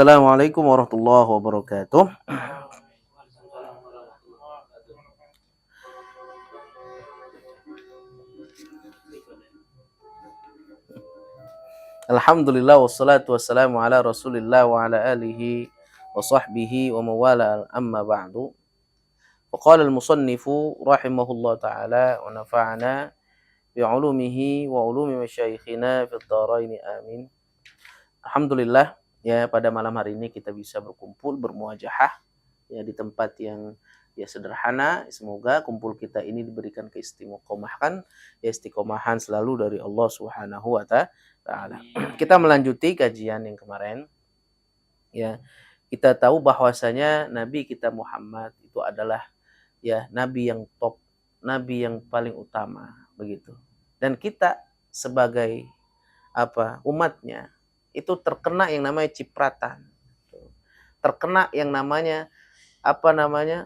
Assalamualaikum warahmatullahi wabarakatuh. Alhamdulillah wassalatu wassalamu ala Rasulillah wa ala alihi wa sahbihi wa mawala amma ba'du. Wa qala al-musannifu rahimahullah ta'ala wa nafa'ana bi'ulumihi wa ulumi masyayikhina fid dharain amin. Alhamdulillah, ya pada malam hari ini kita bisa berkumpul bermuajahah ya di tempat yang ya sederhana. Semoga kumpul kita ini diberikan keistiqomahan, ya istiqomahan selalu dari Allah Subhanahu wa ta'ala. Kita melanjuti kajian yang kemarin. Ya, kita tahu bahwasanya Nabi kita Muhammad itu adalah ya nabi yang top, nabi yang paling utama begitu. Dan kita sebagai umatnya itu terkena yang namanya cipratan. Terkena yang namanya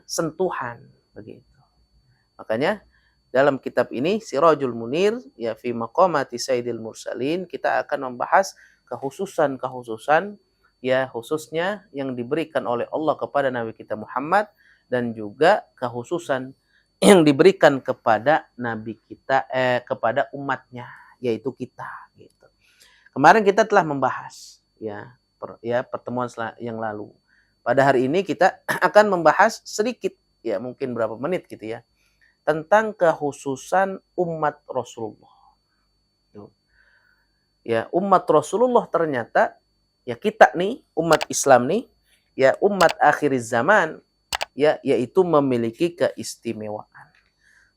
sentuhan begitu. Makanya dalam kitab ini Sirajul Munir ya fi maqamati Sayyidil Mursalin kita akan membahas kekhususan ya khususnya yang diberikan oleh Allah kepada Nabi kita Muhammad dan juga kekhususan yang diberikan kepada Nabi kita kepada umatnya yaitu kita gitu. Kemarin kita telah membahas pertemuan yang lalu. Pada hari ini kita akan membahas sedikit ya mungkin berapa menit gitu ya tentang kekhususan umat Rasulullah. Ya, umat Rasulullah ternyata ya kita nih umat Islam nih ya umat akhir zaman ya yaitu memiliki keistimewaan.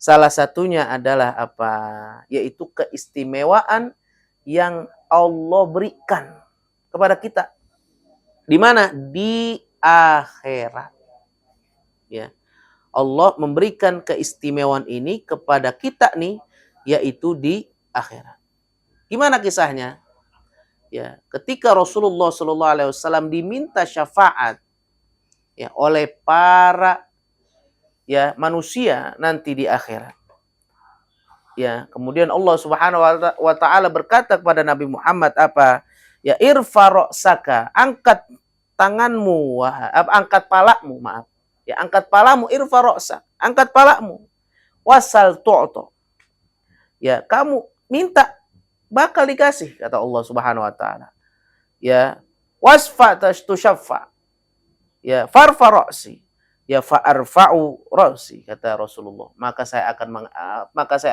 Salah satunya adalah yaitu keistimewaan yang Allah berikan kepada kita. Di mana? Di akhirat. Ya. Allah memberikan keistimewaan ini kepada kita nih, yaitu di akhirat. Gimana kisahnya? Ya, ketika Rasulullah SAW diminta syafaat ya oleh para ya manusia nanti di akhirat. Ya, kemudian Allah Subhanahu wa taala berkata kepada Nabi Muhammad Ya irfa ra'saka, angkat tanganmu, angkat palamu, maaf. Ya, angkat palamu, irfa ra'sak, angkat palamu. Wasal tu'to. Ya, kamu minta bakal dikasih kata Allah Subhanahu wa taala. Ya, wasfa tushaffa. Ya, farfa ra'si. Ya, fa'arfa'u ra'si kata Rasulullah. Maka saya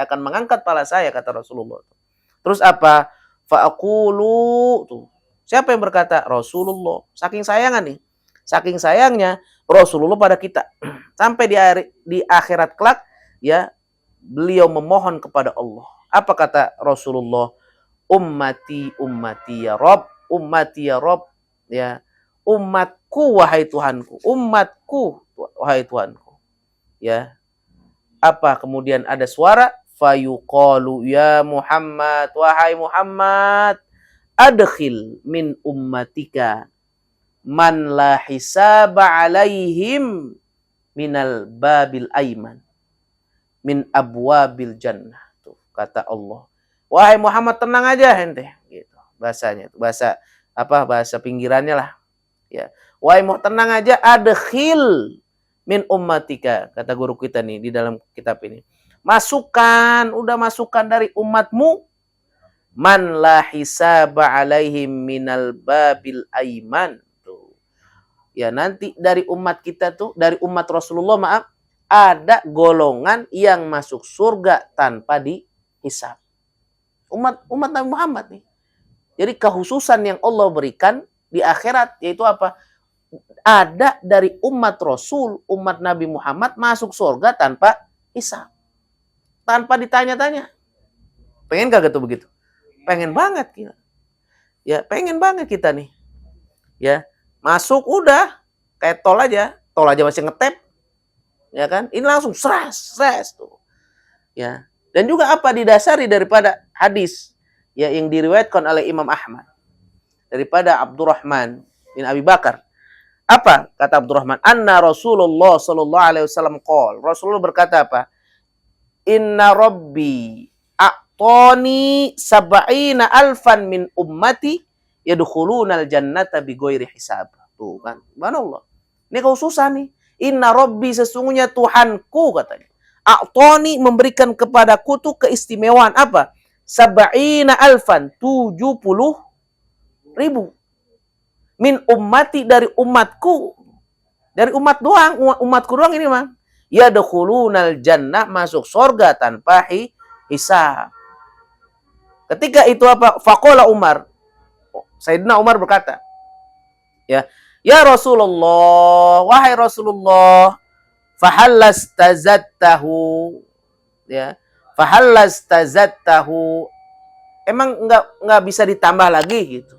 akan mengangkat pala saya kata Rasulullah. Terus apa? Fa'aqulu tuh. Siapa yang berkata? Rasulullah. Saking sayangnya nih. Saking sayangnya Rasulullah pada kita. Sampai di akhirat kelak ya beliau memohon kepada Allah. Apa kata Rasulullah? Ummati ummati ya Rabb, ummati ya Rabb, ya. Umatku wahai Tuhanku, umatku wahai Tuhanku. Ya. Apa kemudian ada suara fayuqalu ya Muhammad, wahai Muhammad, adkhil min ummatika man la hisaba alaihim minal babil aiman min abwabil jannah. Tuh kata Allah. Wahai Muhammad tenang aja ente gitu. Bahasanya itu bahasa pinggirannya lah. Ya. Wahai Muhammad tenang aja adkhil min ummatika kata guru kita nih di dalam kitab ini. Masukkan dari umatmu man la hisaba alaihim minal babil aiman. Ya nanti dari umat kita tuh, dari umat Rasulullah ada golongan yang masuk surga tanpa dihisab. Umat Nabi Muhammad nih. Jadi kekhususan yang Allah berikan di akhirat yaitu apa? Ada dari umat Rasul, umat Nabi Muhammad masuk surga tanpa hisab. Tanpa ditanya-tanya. Pengen kagak tuh begitu? Pengen banget kita. Ya, pengen banget kita nih. Ya. Masuk udah kayak tol aja masih ngetep, ya kan? Ini langsung sres tuh, ya. Dan juga didasari daripada hadis ya yang diriwayatkan oleh Imam Ahmad daripada Abdurrahman bin Abi Bakar. Apa kata Abdurrahman? Anna Rasulullah sallallahu alaihi wasallam qol. Rasulullah berkata apa? Inna Rabbi a'tani sab'ina alfan min ummati yadkhulunal jannata bighairi hisab. Tuh kan, subhanallah. Ini khususan nih. Inna rabbi, sesungguhnya Tuhanku katanya. A'toni, memberikan kepadaku tuh keistimewaan apa? Sab'ina alfan, 70.000. Min ummati, dari umatku. Dari umat doang, umatku doang ini mah. Yadkhulunal jannah, masuk surga tanpa hisab. Ketika itu apa? Faqala Umar. Sayyidina Umar berkata, ya, ya Rasulullah, wahai Rasulullah, fahallastazadtahu, ya, fahallastazadtahu, emang enggak bisa ditambah lagi gitu.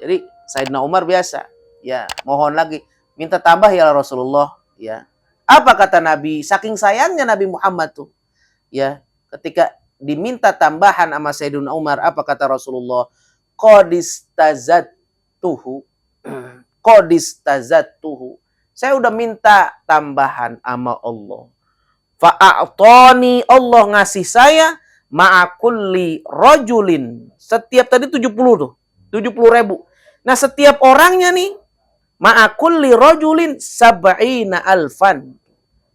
Jadi Sayyidina Umar biasa, ya, mohon lagi, minta tambah ya Rasulullah, ya. Apa kata Nabi? Saking sayangnya Nabi Muhammad tuh, ya, ketika diminta tambahan sama Sayyidina Umar, apa kata Rasulullah? Qadistazadtuhu, qadistazadtuhu, saya udah minta tambahan sama Allah. Fa'a'tani, Allah ngasih saya ma'akulli rajulin, setiap tadi 70 tuh, 70.000. Nah setiap orangnya nih, ma'akulli rajulin sab'ina alfan,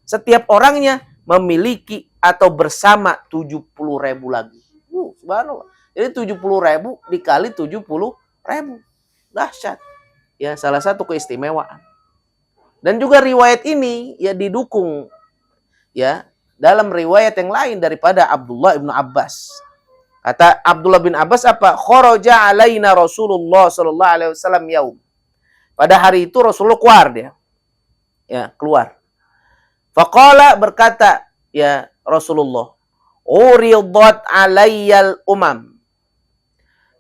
setiap orangnya memiliki atau bersama 70.000 lagi. Subhanallah. Jadi 70.000 dikali 70.000. Dahsyat. Ya, salah satu keistimewaan. Dan juga riwayat ini ya didukung ya dalam riwayat yang lain daripada Abdullah bin Abbas. Kata Abdullah bin Abbas apa? Kharaja alaina Rasulullah sallallahu alaihi wasallam yaum. Pada hari itu Rasulullah keluar dia. Ya, keluar. Faqala, berkata ya Rasulullah, uridat alayyal umam.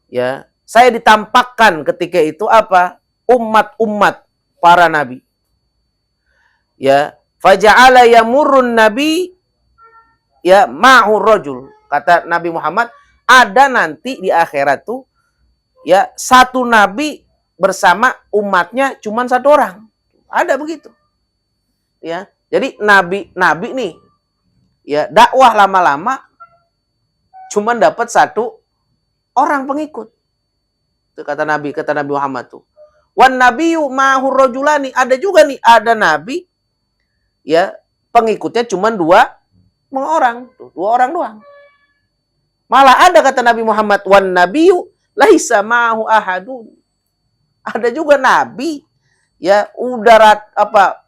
Ya, saya ditampakkan ketika itu apa? Umat-umat para nabi. Ya, faja'ala yamurrun nabi ya ma'hu rajul. Kata Nabi Muhammad, ada nanti di akhirat tuh ya satu nabi bersama umatnya cuman satu orang. Ada begitu. Ya, jadi nabi nih ya dakwah lama-lama cuman dapat satu orang pengikut. Itu kata Nabi Muhammad tuh. Wan nabiyyu ma'hu rajulani, ada juga nih, ada nabi ya pengikutnya cuma dua orang, tuh, 2 orang doang. Malah ada kata Nabi Muhammad, wan nabiyyu laisa ma'hu ahadun. Ada juga nabi ya udah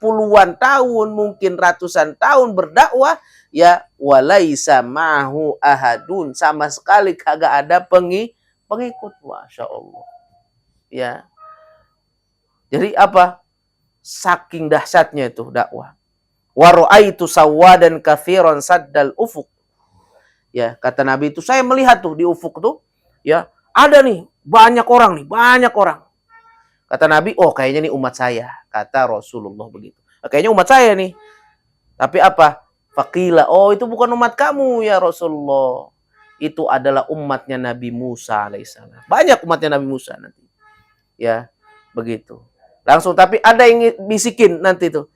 puluhan tahun, mungkin ratusan tahun berdakwah ya walaisa ma'hu ahadun, sama sekali kagak ada pengikut. Masya Allah. Ya. Jadi apa? Saking dahsyatnya itu dakwah. Wa ra'aitu sawadan katsiran saddal ufuq. Ya, kata Nabi itu saya melihat tuh di ufuk tuh ya ada nih banyak orang. Kata Nabi, oh kayaknya nih umat saya. Kata Rasulullah begitu. Kayaknya umat saya nih. Tapi apa? Faqila, oh itu bukan umat kamu ya Rasulullah. Itu adalah umatnya Nabi Musa alaihissalam. Banyak umatnya Nabi Musa nanti. Ya, begitu. Langsung, tapi ada yang bisikin nanti tuh.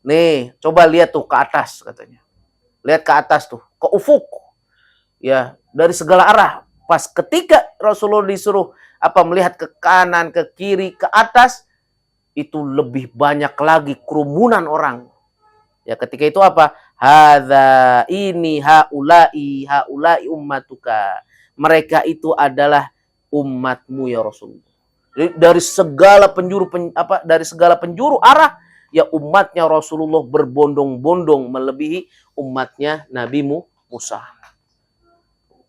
Nih, coba lihat tuh ke atas katanya. Lihat ke atas tuh, ke ufuk. Ya, dari segala arah. Pas ketika Rasulullah disuruh melihat ke kanan, ke kiri, ke atas, itu lebih banyak lagi kerumunan orang. Ya, ketika itu apa? Hadza ini haula'i ummatuka. Mereka itu adalah umatmu ya Rasulullah. Dari segala penjuru arah ya umatnya Rasulullah berbondong-bondong melebihi umatnya Nabi Musa.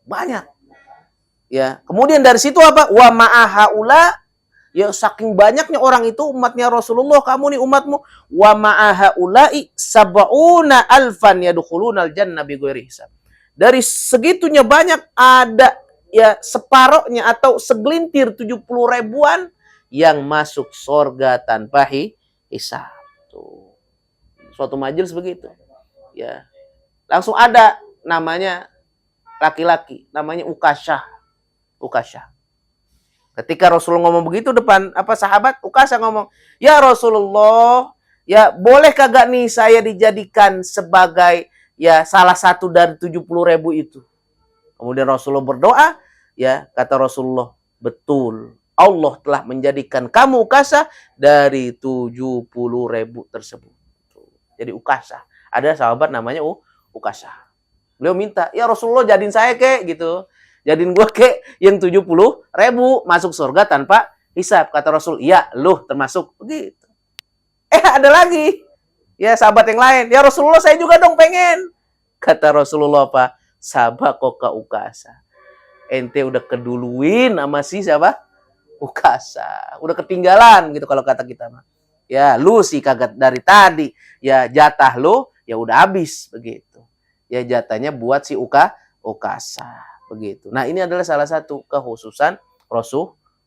Banyak. Ya, kemudian dari situ apa? Wa ma'ahaula, ya saking banyaknya orang itu umatnya Rasulullah, kamu nih umatmu, wa ma'ahaula'i sab'una alfan yadkhulunal jannah bighairi hisab. Dari segitunya banyak ada ya separohnya atau segelintir 70.000-an yang masuk surga tanpa hisab. Tuh. Suatu majelis begitu. Ya. Langsung ada namanya laki-laki, namanya Ukasyah. Ketika Rasulullah ngomong begitu depan sahabat, Ukasyah ngomong, "Ya Rasulullah, ya boleh kagak nih saya dijadikan sebagai ya salah satu dari 70.000 itu?" Kemudian Rasulullah berdoa, ya kata Rasulullah, betul. Allah telah menjadikan kamu ukasa dari 70.000 tersebut. Jadi ukasa. Ada sahabat namanya ukasa. Beliau minta, ya Rasulullah jadiin saya kek gitu. Jadiin gue kek yang 70.000 masuk surga tanpa hisab. Kata Rasul, iya lu termasuk. Begitu. Ada lagi. Ya sahabat yang lain. Ya Rasulullah saya juga dong pengen. Kata Rasulullah apa? Sabakoka ukasa. Ente udah keduluin sama si siapa? Ukasa. Udah ketinggalan gitu kalau kata kita mah. Ya lu sih kagak dari tadi. Ya jatah lu ya udah habis begitu. Ya jatahnya buat si ukasa begitu. Nah, ini adalah salah satu kekhususan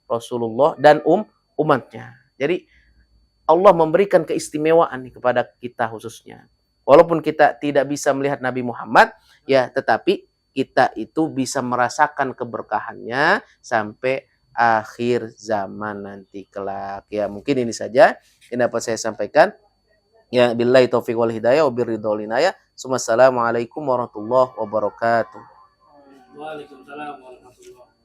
Rasulullah dan umatnya. Jadi Allah memberikan keistimewaan kepada kita khususnya. Walaupun kita tidak bisa melihat Nabi Muhammad, ya tetapi kita itu bisa merasakan keberkahannya sampai akhir zaman nanti kelak. Ya mungkin ini saja yang dapat saya sampaikan. Ya billahi taufiq wal hidayah wa birridhal inayah. Assalamualaikum warahmatullahi wabarakatuh. Waalaikumsalam warahmatullahi wabarakatuh.